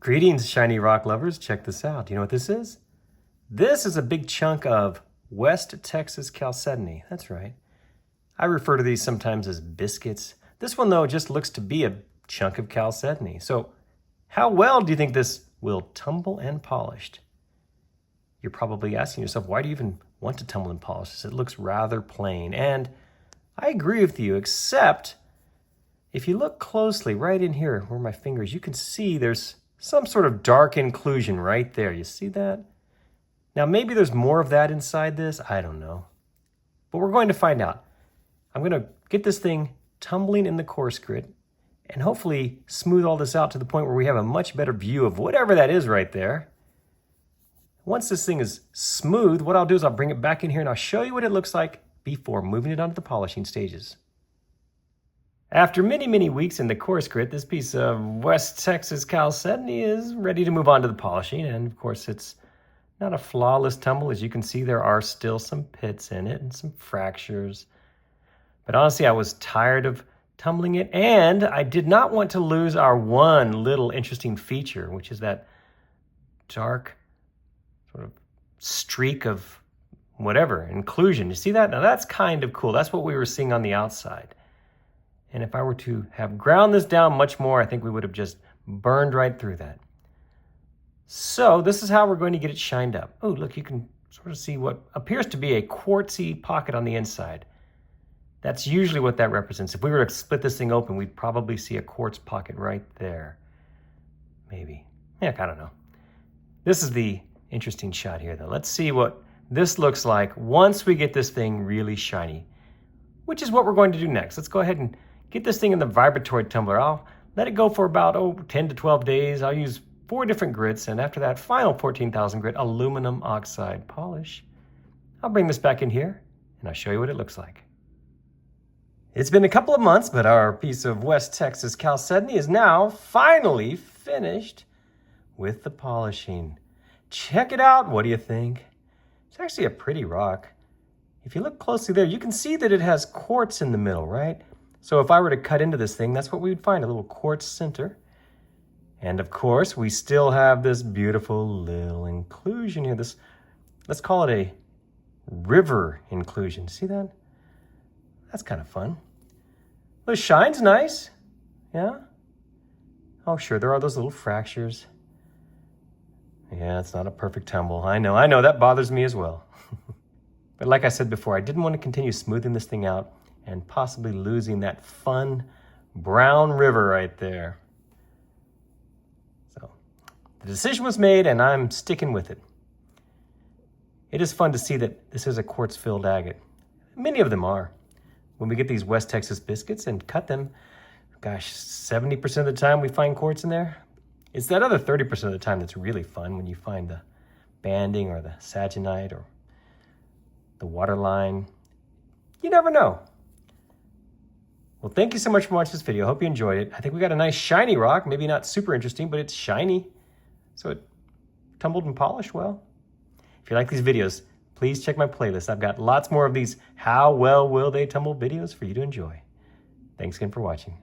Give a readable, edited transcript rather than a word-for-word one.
Greetings, shiny rock lovers. Check this out. Do you know what this is? This is a big chunk of West Texas Chalcedony. That's right. I refer to these sometimes as biscuits. This one, though, just looks to be a chunk of Chalcedony. So how well do you think this will tumble and polished? You're probably asking yourself, why do you even want to tumble and polish? It looks rather plain. And I agree with you, except if you look closely right in here where my fingers, you can see there's some sort of dark inclusion right there. You see that? Now, maybe there's more of that inside this. I don't know. But we're going to find out. I'm going to get this thing tumbling in the coarse grit and hopefully smooth all this out to the point where we have a much better view of whatever that is right there. Once this thing is smooth, what I'll do is I'll bring it back in here and I'll show you what it looks like before moving it onto the polishing stages. After many, many weeks in the coarse grit, this piece of West Texas Chalcedony is ready to move on to the polishing. And of course, it's not a flawless tumble. As you can see, there are still some pits in it and some fractures. But honestly, I was tired of tumbling it, and I did not want to lose our one little interesting feature, which is that dark sort of streak of whatever, inclusion. You see that? Now that's kind of cool. That's what we were seeing on the outside. And if I were to have ground this down much more, I think we would have just burned right through that. So this is how we're going to get it shined up. Oh, look, you can sort of see what appears to be a quartzy pocket on the inside. That's usually what that represents. If we were to split this thing open, we'd probably see a quartz pocket right there. Maybe. Heck, I don't know. This is the interesting shot here, though. Let's see what this looks like once we get this thing really shiny, which is what we're going to do next. Let's go ahead and get this thing in the vibratory tumbler. I'll let it go for about 10 to 12 days. I'll use 4 different grits, and after that final 14,000 grit aluminum oxide polish, I'll bring this back in here and I'll show you what it looks like. It's been a couple of months, but our piece of West Texas Chalcedony is now finally finished with the polishing. Check it out. What do you think? It's actually a pretty rock. If you look closely there, you can see that it has quartz in the middle, right? So if I were to cut into this thing, that's what we would find, a little quartz center. And of course, we still have this beautiful little inclusion here. This, let's call it a river inclusion. See that? That's kind of fun. The shine's nice. Yeah? Oh, sure, there are those little fractures. Yeah, it's not a perfect tumble. I know, that bothers me as well. But like I said before, I didn't want to continue smoothing this thing out and possibly losing that fun brown river right there. So the decision was made and I'm sticking with it. It is fun to see that this is a quartz-filled agate. Many of them are. When we get these West Texas biscuits and cut them, gosh, 70% of the time we find quartz in there. It's that other 30% of the time that's really fun when you find the banding or the saginite or the waterline. You never know. Well, thank you so much for watching this video. I hope you enjoyed it. I think we got a nice shiny rock. Maybe not super interesting, but it's shiny. So it tumbled and polished well. If you like these videos, please check my playlist. I've got lots more of these How Well Will They Tumble videos for you to enjoy. Thanks again for watching.